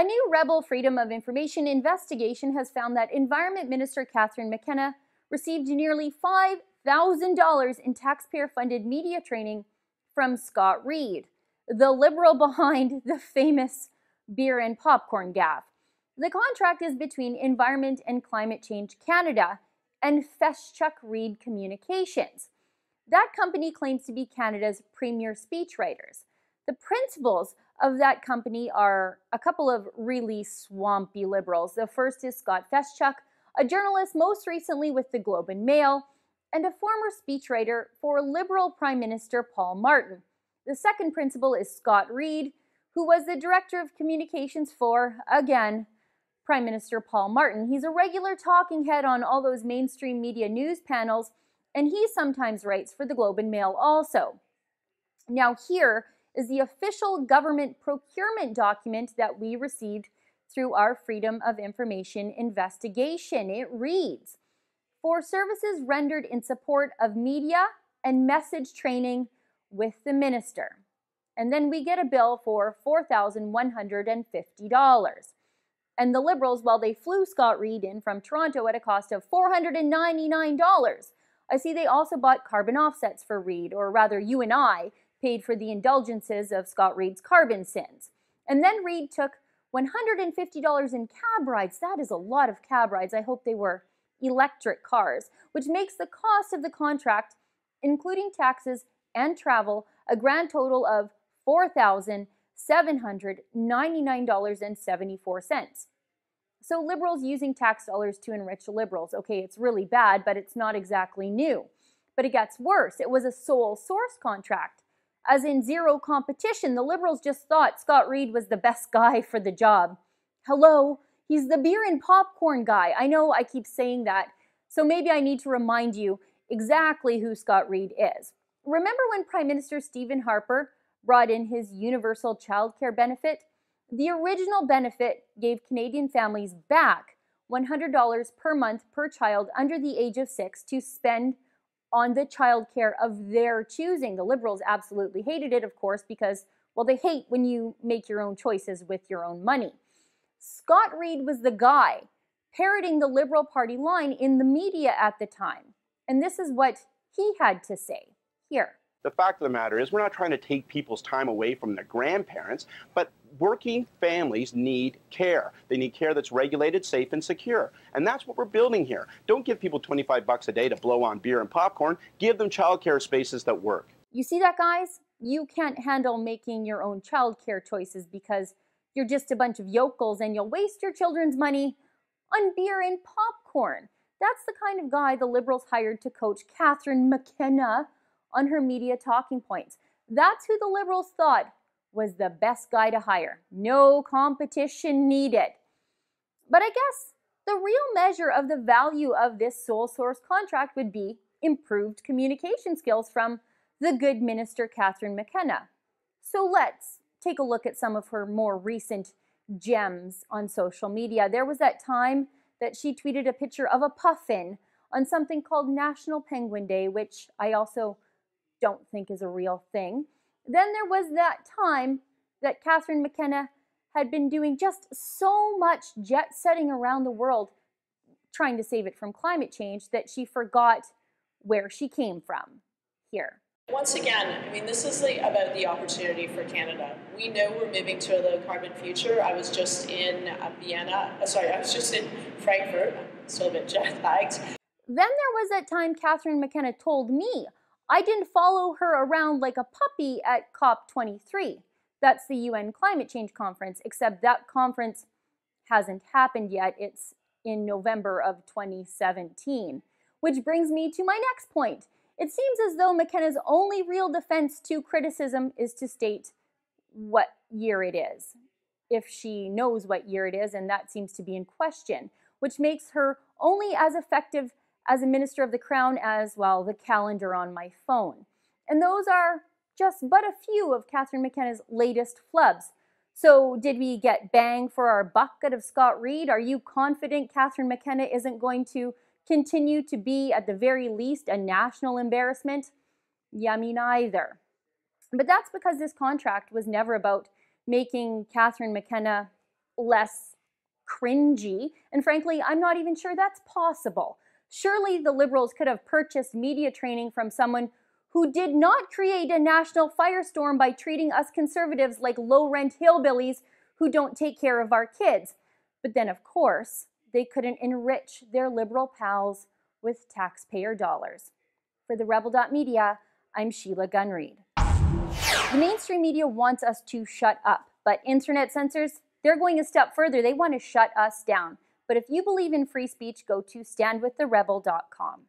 A new Rebel Freedom of Information investigation has found that Environment Minister Catherine McKenna received nearly $5,000 in taxpayer-funded media training from Scott Reid, the Liberal behind the famous beer and popcorn gaffe. The contract is between Environment and Climate Change Canada and Feschuk Reid Communications. That company claims to be Canada's premier speechwriters. The principals of that company are a couple of really swampy Liberals. The first is Scott Feschuk, a journalist most recently with the Globe and Mail, and a former speechwriter for Liberal Prime Minister Paul Martin. The second principal is Scott Reid, who was the director of communications for, again, Prime Minister Paul Martin. He's a regular talking head on all those mainstream media news panels, and he sometimes writes for the Globe and Mail also. Now here is the official government procurement document that we received through our Freedom of Information investigation. It reads, "For services rendered in support of media and message training with the minister." And then we get a bill for $4,150. And the Liberals, well, they flew Scott Reid in from Toronto at a cost of $499. I see they also bought carbon offsets for Reid, or rather you and I paid for the indulgences of Scott Reid's carbon sins. And then Reid took $150 in cab rides. That is a lot of cab rides. I hope they were electric cars, which makes the cost of the contract, including taxes and travel, a grand total of $4,799.74. So Liberals using tax dollars to enrich Liberals. Okay, it's really bad, but it's not exactly new. But it gets worse. It was a sole source contract, as in zero competition. The Liberals just thought Scott Reid was the best guy for the job. Hello, he's the beer and popcorn guy. I know I keep saying that, so maybe I need to remind you exactly who Scott Reid is. Remember when Prime Minister Stephen Harper brought in his universal childcare benefit? The original benefit gave Canadian families back $100 per month per child under the age of 6 to spend on the childcare of their choosing. The Liberals absolutely hated it, of course, because, well, they hate when you make your own choices with your own money. Scott Reid was the guy parroting the Liberal Party line in the media at the time. And this is what he had to say here. The fact of the matter is we're not trying to take people's time away from their grandparents, but working families need care. They need care that's regulated, safe, and secure. And that's what we're building here. Don't give people $25 a day to blow on beer and popcorn. Give them childcare spaces that work. You see that, guys? You can't handle making your own childcare choices because you're just a bunch of yokels and you'll waste your children's money on beer and popcorn. That's the kind of guy the Liberals hired to coach Catherine McKenna on her media talking points. That's who the Liberals thought was the best guy to hire. No competition needed. But I guess the real measure of the value of this sole source contract would be improved communication skills from the good minister Catherine McKenna. So let's take a look at some of her more recent gems on social media. There was that time that she tweeted a picture of a puffin on something called National Penguin Day, which I also don't think is a real thing. Then there was that time that Catherine McKenna had been doing just so much jet setting around the world, trying to save it from climate change, that she forgot where she came from. Here. Once again, I mean, this is about the opportunity for Canada. We know we're moving to a low carbon future. I was just in Frankfurt. I'm still a bit jet lagged. Then there was that time Catherine McKenna told me I didn't follow her around like a puppy at COP23. That's the UN Climate Change Conference, except that conference hasn't happened yet. It's in November of 2017. Which brings me to my next point. It seems as though McKenna's only real defense to criticism is to state what year it is, if she knows what year it is, and that seems to be in question, which makes her only as effective as a minister of the crown as, well, the calendar on my phone. And those are just but a few of Catherine McKenna's latest flubs. So did we get bang for our buck out of Scott Reid? Are you confident Catherine McKenna isn't going to continue to be, at the very least, a national embarrassment? Yeah, me neither. But that's because this contract was never about making Catherine McKenna less cringy, and frankly, I'm not even sure that's possible. Surely the Liberals could have purchased media training from someone who did not create a national firestorm by treating us conservatives like low-rent hillbillies who don't take care of our kids. But then, of course, they couldn't enrich their Liberal pals with taxpayer dollars. For the Rebel.media, I'm Sheila Gunn-Reid. The mainstream media wants us to shut up, but internet censors, they're going a step further. They want to shut us down. But if you believe in free speech, go to standwiththerebel.com.